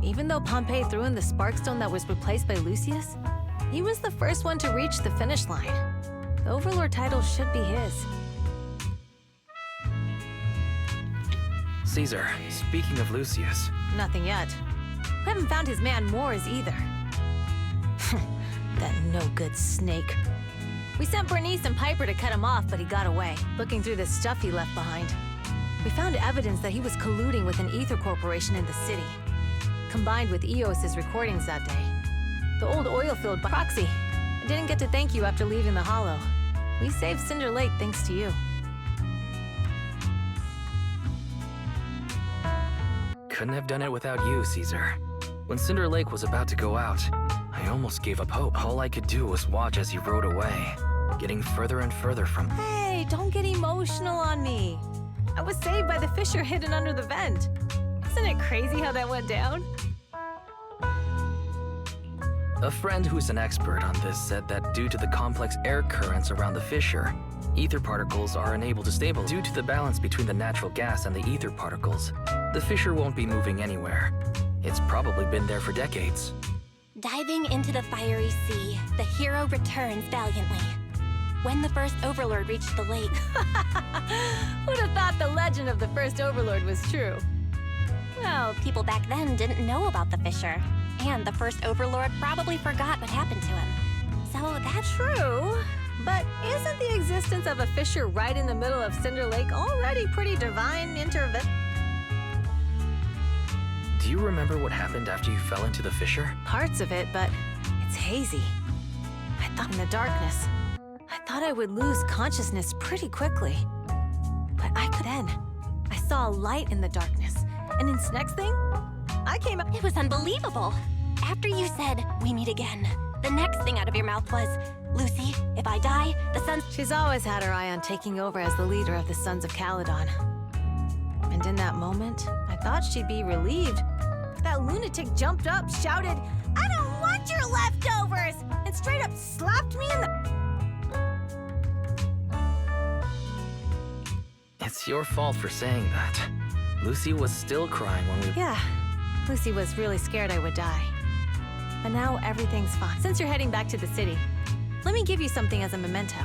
even though Pompey threw in the sparkstone that was replaced by Lucius, he was the first one to reach the finish line. The overlord title should be his. Caesar, speaking of Lucius, Nothing yet. We haven't found his man Moores either. That no-good snake. We sent Bernice and Piper to cut him off, but he got away, looking through the stuff he left behind. We found evidence that he was colluding with an ether corporation in the city, combined with EOS's recordings that day. The old oil-filled proxy. I didn't get to thank you after leaving the Hollow. We saved Cinder Lake thanks to you. Couldn't have done it without you, Caesar. When Cinder Lake was about to go out, I almost gave up hope. All I could do was watch as he rode away, getting further and further from... Hey, don't get emotional on me. I was saved by the fissure hidden under the vent. Isn't it crazy how that went down? A friend who's an expert on this said that due to the complex air currents around the fissure, ether particles are unable to stabilize. Due to the balance between the natural gas and the ether particles, the fissure won't be moving anywhere. It's probably been there for decades. Diving into the fiery sea, the hero returns valiantly. When the first Overlord reached the lake... Who'd have thought the legend of the first Overlord was true? Well, people back then didn't know about the fissure. And the first Overlord probably forgot what happened to him. So that's true. But isn't the existence of a fissure right in the middle of Cinder Lake already pretty divine intervention? Do you remember what happened after you fell into the fissure? Parts of it, but it's hazy. I thought in the darkness. I thought I would lose consciousness pretty quickly. But I could then. I saw a light in the darkness. And its next thing, I came up. It was unbelievable. After you said, "We meet again," the next thing out of your mouth was, "Lucy, if I die, the Sons..." She's always had her eye on taking over as the leader of the Sons of Caledon. And in that moment, I thought she'd be relieved. That lunatic jumped up, shouted, "I don't want your leftovers!" and straight up slapped me in the... It's your fault for saying that. Lucy was still crying when we... Yeah, Lucy was really scared I would die. But now everything's fine. Since you're heading back to the city, let me give you something as a memento.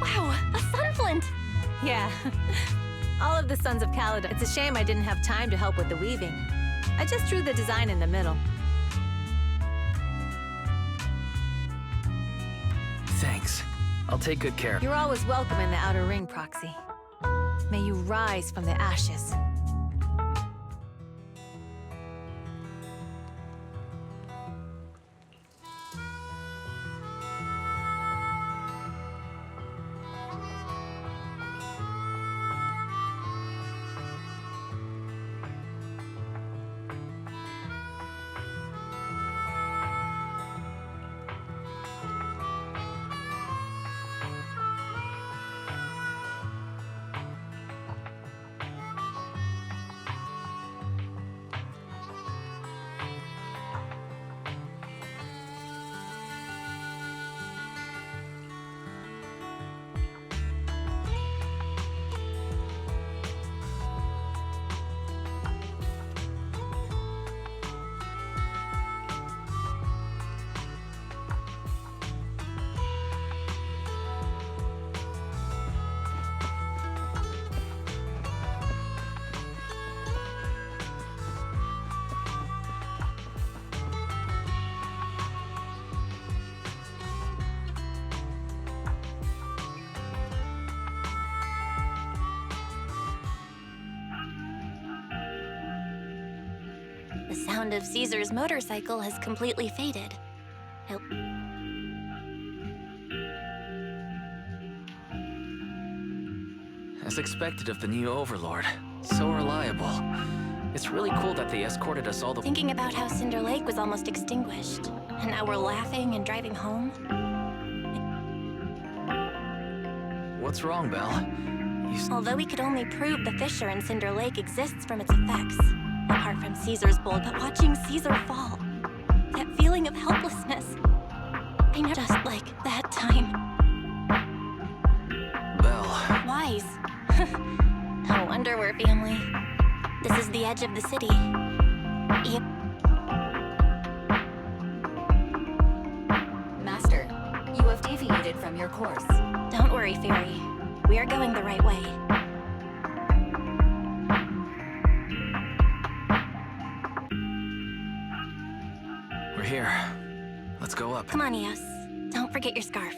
Wow, a sunflint! Yeah, all of the Sons of Caledon. It's a shame I didn't have time to help with the weaving. I just drew the design in the middle. Thanks. I'll take good care. You're always welcome in the Outer Ring, Proxy. May you rise from the ashes. The sound of Caesar's motorcycle has completely faded. As expected of the new Overlord. So reliable. It's really cool that they escorted us all the... Thinking about how Cinder Lake was almost extinguished, and now we're laughing and driving home. What's wrong, Belle? Although we could only prove the fissure in Cinder Lake exists from its effects, apart from Caesar's bull, but watching Caesar fall, that feeling of helplessness, I know, just like that time. Belle. Wise. No wonder we're family. This is the edge of the city. Yep. Master, you have deviated from your course. Don't worry, Fairy. We are going the right way. We're here. Let's go up. Come on, Eos. Don't forget your scarf.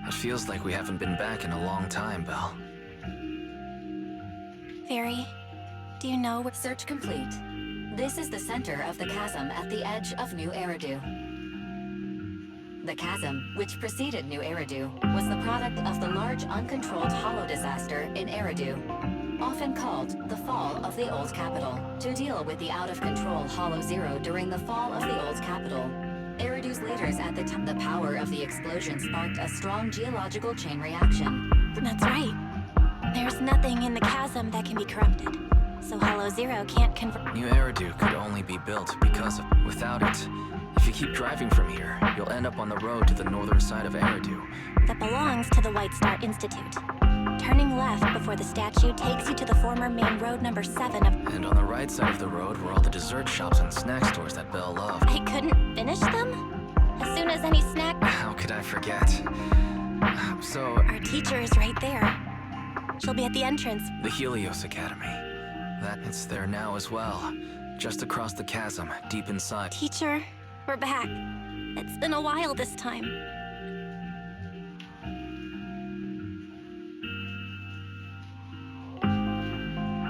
It feels like we haven't been back in a long time, Belle. Fairy, do you know where... Search complete. This is the center of the chasm at the edge of New Eridu. The chasm, which preceded New Eridu, was the product of the large uncontrolled hollow disaster in Eridu, often called the fall of the Old Capital. To deal with the out-of-control Hollow Zero during the fall of the Old Capital, Eridu's leaders at the time, the power of the explosion sparked a strong geological chain reaction. That's right. There's nothing in the chasm that can be corrupted, so Hollow Zero can't convert... New Eridu could only be built because of... Without it, if you keep driving from here, you'll end up on the road to the northern side of Eridu. That belongs to the White Star Institute. Turning left before the statue takes you to the former main road number 7 of... And on the right side of the road were all the dessert shops and snack stores that Belle loved. I couldn't finish them? As soon as any snack... How could I forget? So... Our teacher is right there. She'll be at the entrance. The Helios Academy. It's there now as well. Just across the chasm, deep inside. Teacher, we're back. It's been a while this time.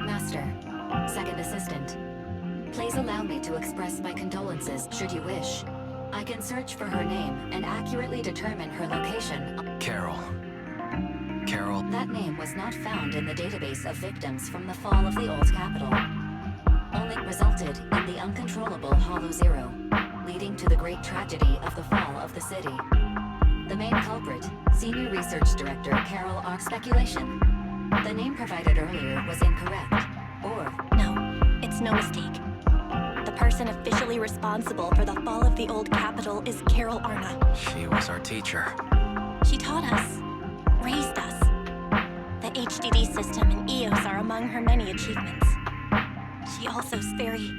Master, second assistant. Please allow me to express my condolences, should you wish. I can search for her name and accurately determine her location. Carol. That name was not found in the database of victims from the fall of the Old Capital. Only resulted in the uncontrollable Hollow Zero, leading to the great tragedy of the fall of the city. The main culprit, Senior Research Director Carol R. Speculation. The name provided earlier was incorrect, or... No, it's no mistake. The person officially responsible for the fall of the Old Capital is Carol Arna. She was our teacher. She taught us, raised us. The HDD system and EOS are among her many achievements. She also's very...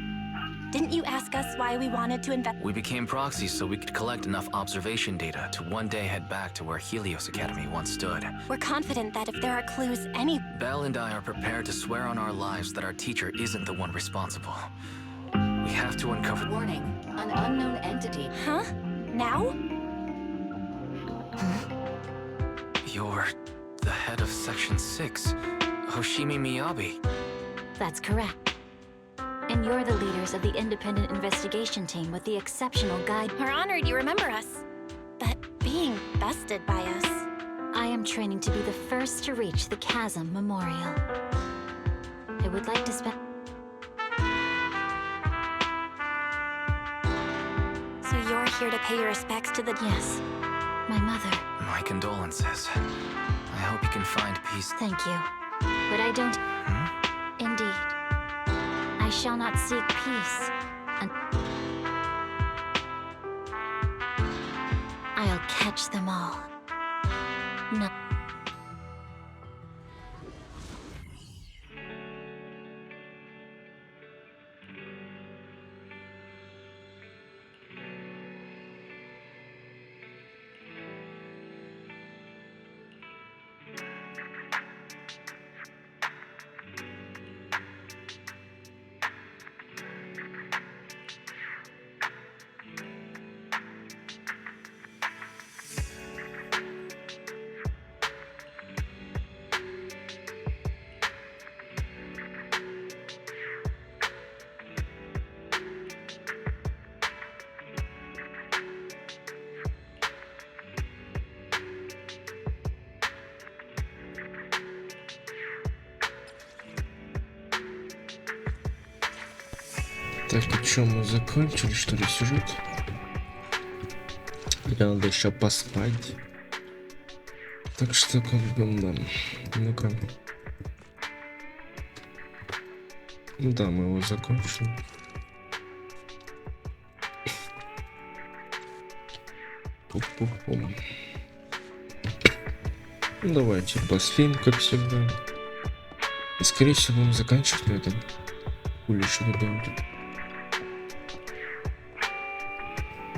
Didn't you ask us why we wanted to invest? We became proxies so we could collect enough observation data to one day head back to where Helios Academy once stood. We're confident that if there are clues any... Belle and I are prepared to swear on our lives that our teacher isn't the one responsible. We have to uncover... Warning, an unknown entity. Huh? Now? You're the head of Section 6, Hoshimi Miyabi. That's correct. And you're the leaders of the independent investigation team with the exceptional guide. We're honored you remember us. But being bested by us... I am training to be the first to reach the Chasm Memorial. I would like to spend... So you're here to pay your respects to the... Yes, my mother. My condolences. I hope you can find peace. Thank you. But I don't... Indeed. I shall not seek peace. I'll catch them all. No. Так, и что, мы закончили, что ли, сюжет? Или надо еще поспать? Так что, как бы, да. Ну-ка. Да, мы его закончили. Пу-пу-пум. Ну, давайте поспим, как всегда. И, скорее всего, будем заканчивать на этом. Хули, что вы думаете?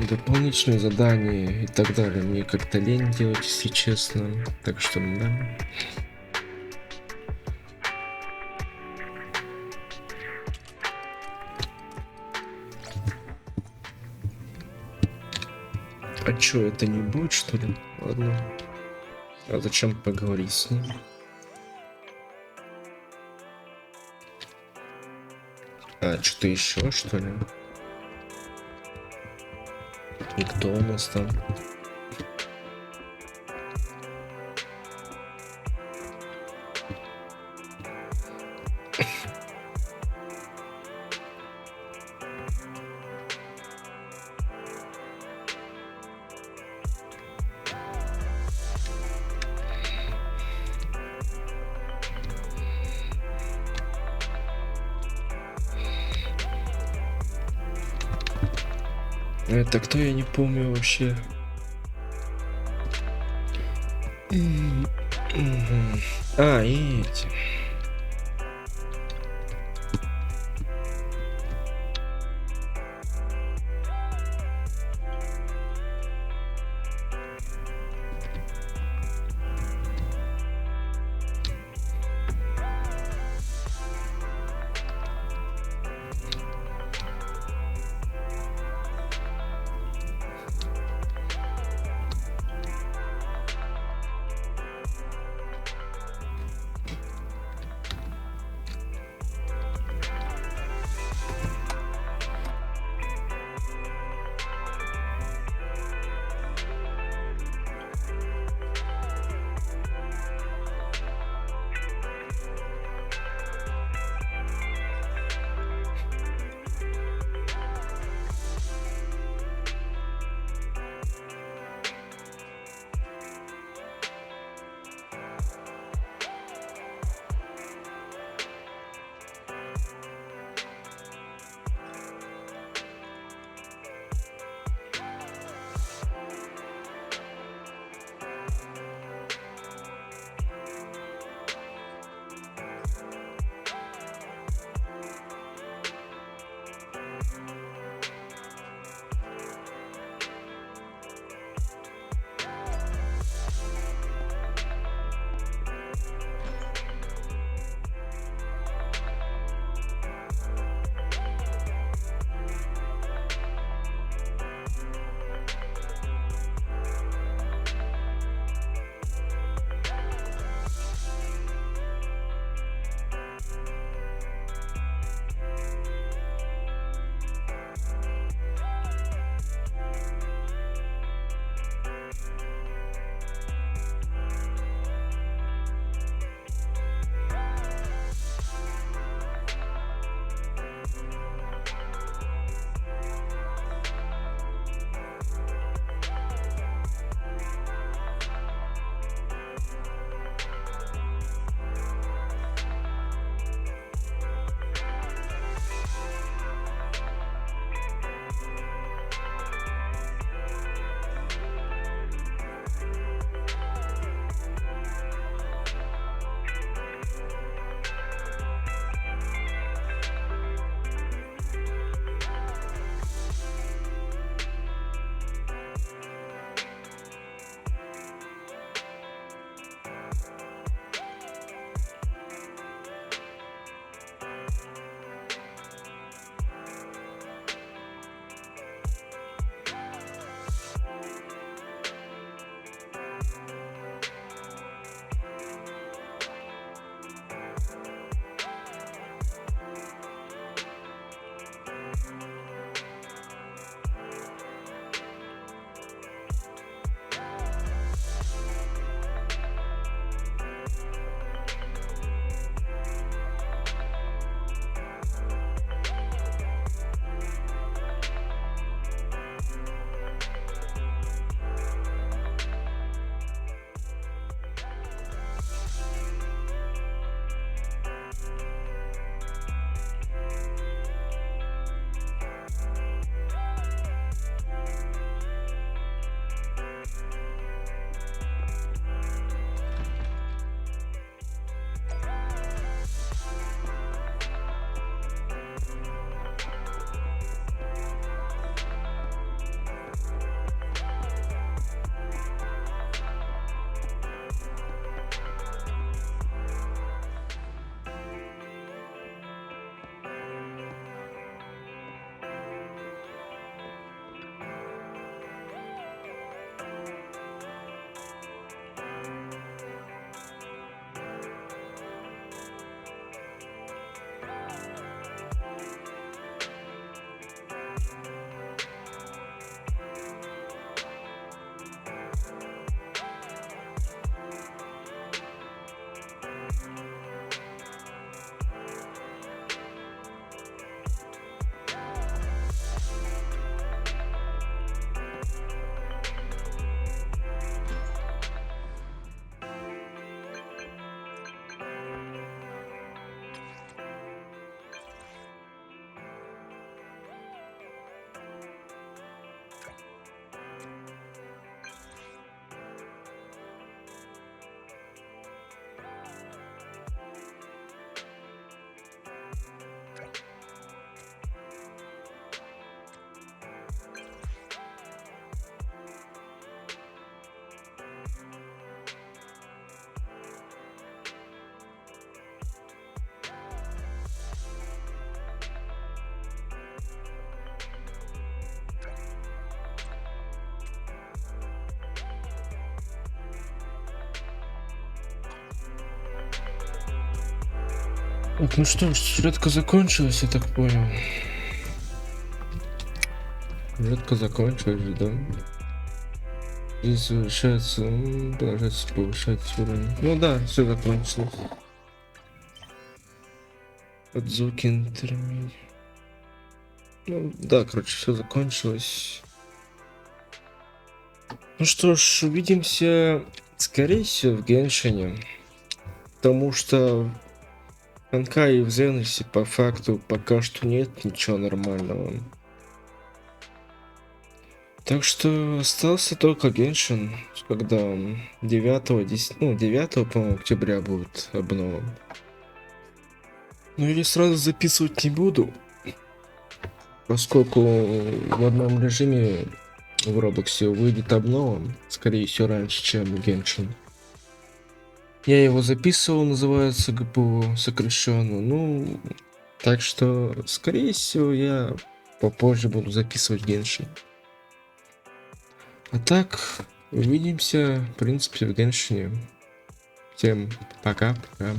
Дополнительные задания и так далее мне как-то лень делать, если честно. Так что, да. А чё, это не будет, что ли? Ладно. А зачем поговорить с ним? А, что-то еще, что ли? И кто у нас там? Это кто, я не помню вообще. А, и эти. Так, ну что ж, сюжетка закончилась, я так понял. Сюжетка закончилась, да? Здесь завершается, продолжается повышать уровень. Ну да, все закончилось. От звуки интермедиа. Ну да, короче, все закончилось. Ну что ж, увидимся, скорее всего, в Геншине. Потому что в Ханкай и в Зенлессе по факту пока что нет ничего нормального. Так что остался только Геншин, когда 9, по-моему, октября будет обнова. Ну или сразу записывать не буду, поскольку в одном режиме в Роблоксе выйдет обнова, скорее всего, раньше, чем Геншин. Я его записывал, называется ГПУ сокращенно. Ну, так что, скорее всего, я попозже буду записывать Геншин. А так, увидимся, в принципе, в Геншине. Всем пока-пока.